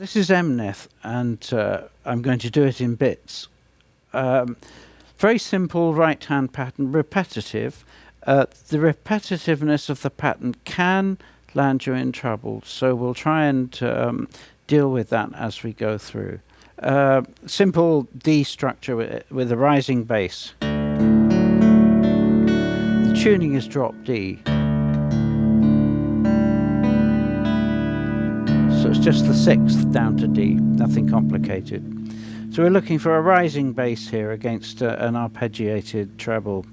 This is Emneth, and I'm going to do it in bits. Very simple right-hand pattern, repetitive. The repetitiveness of the pattern can land you in trouble, so we'll try and deal with that as we go through. Simple D structure with a rising bass. The tuning is drop D. So it's just the sixth down to D, nothing complicated. So we're looking for a rising bass here against an arpeggiated treble.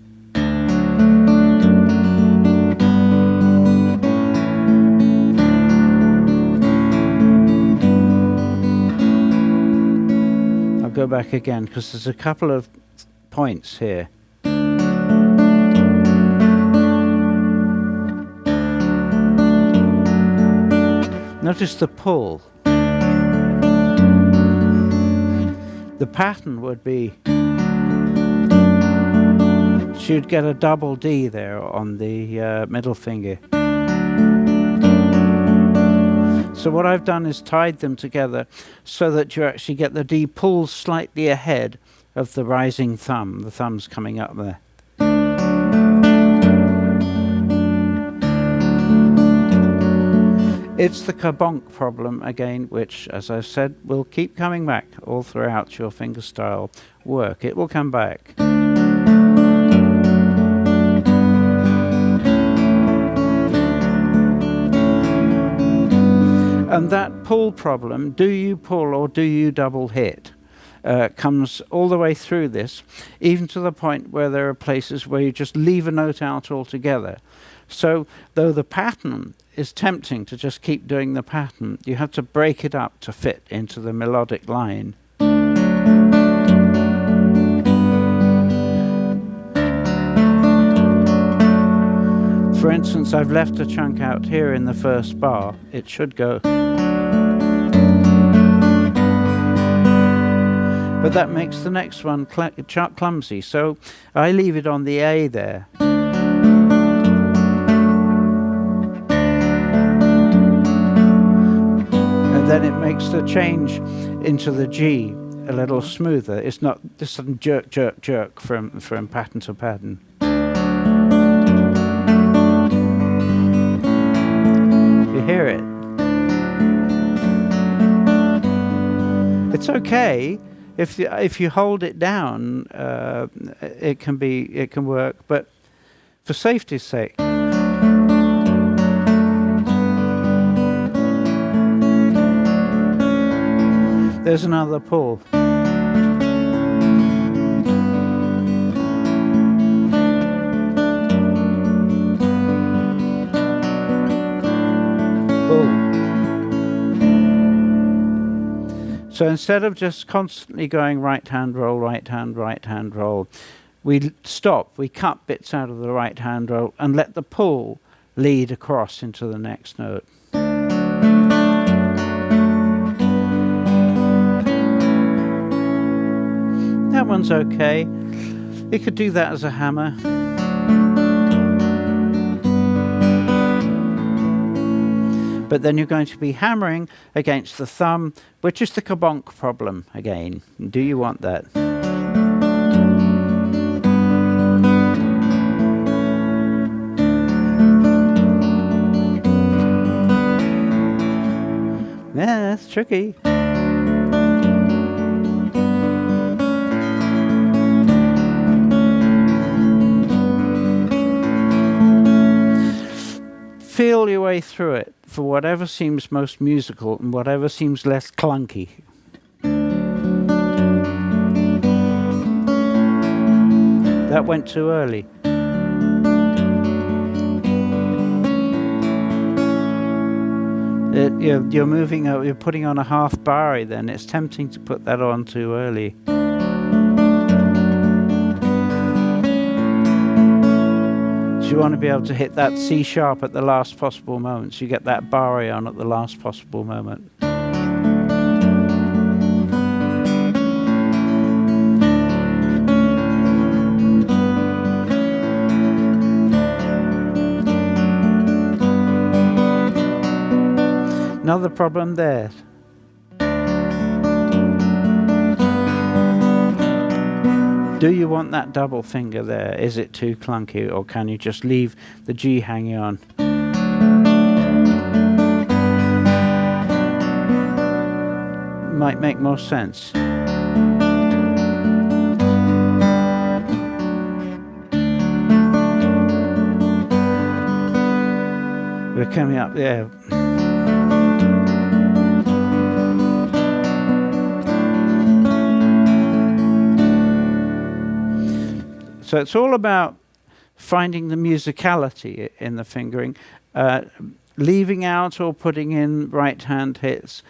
I'll go back again because there's a couple of points here. Notice the pull. The pattern would be, so you'd get a double D there on the middle finger. So what I've done is tied them together so that you actually get the D pulled slightly ahead of the rising thumb. The thumb's coming up there. It's the kabonk problem again, which, as I've said, will keep coming back all throughout your fingerstyle work. It will come back. And that pull problem, do you pull or do you double hit, comes all the way through this, even to the point where there are places where you just leave a note out altogether. So, though the pattern is tempting to just keep doing the pattern, you have to break it up to fit into the melodic line. For instance, I've left a chunk out here in the first bar. It should go. But that makes the next one clumsy, so I leave it on the A there. Then it makes the change into the G a little smoother. It's not this sudden jerk, jerk, jerk from pattern to pattern. You hear it? It's okay if you hold it down. It can work, but for safety's sake. There's another pull. Pull. So instead of just constantly going right hand roll, right hand roll, we stop, we cut bits out of the right hand roll and let the pull lead across into the next note. That one's okay. You could do that as a hammer. But then you're going to be hammering against the thumb, which is the kabonk problem again. Do you want that? Yeah, that's tricky. Feel your way through it for whatever seems most musical and whatever seems less clunky. That went too early. You're moving, you're putting on a half bar then. It's tempting to put that on too early. You want to be able to hit that C sharp at the last possible moment, so you get that bar on at the last possible moment. Another problem there. Do you want that double finger there? Is it too clunky, or can you just leave the G hanging on? Might make more sense. We're coming up there. So it's all about finding the musicality in the fingering, leaving out or putting in right hand hits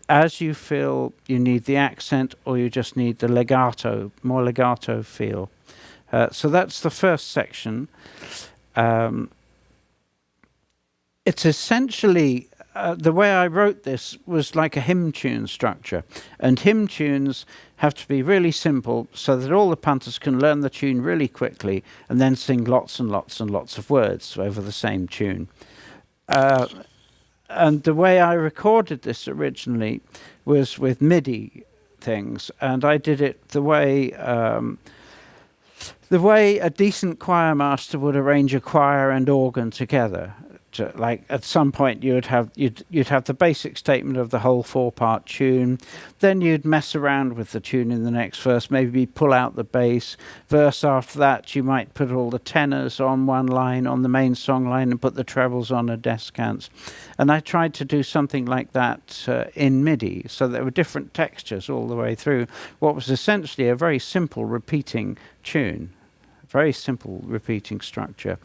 as you feel you need the accent, or you just need the legato, more legato feel. So that's the first section. It's essentially, the way I wrote this was like a hymn tune structure. And hymn tunes have to be really simple so that all the punters can learn the tune really quickly and then sing lots and lots and lots of words over the same tune. And the way I recorded this originally was with MIDI things, and I did it the way a decent choir master would arrange a choir and organ together. Like at some point you'd have the basic statement of the whole 4-part tune, then you'd mess around with the tune in the next verse, maybe pull out the bass. Verse after that you might put all the tenors on one line on the main song line and put the trebles on a descants. And I tried to do something like that in MIDI, so there were different textures all the way through what was essentially a very simple repeating tune. Very simple repeating structure.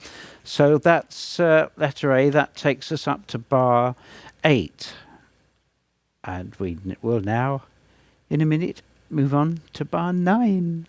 So that's letter A. That takes us up to bar 8. And we will now, in a minute, move on to bar 9.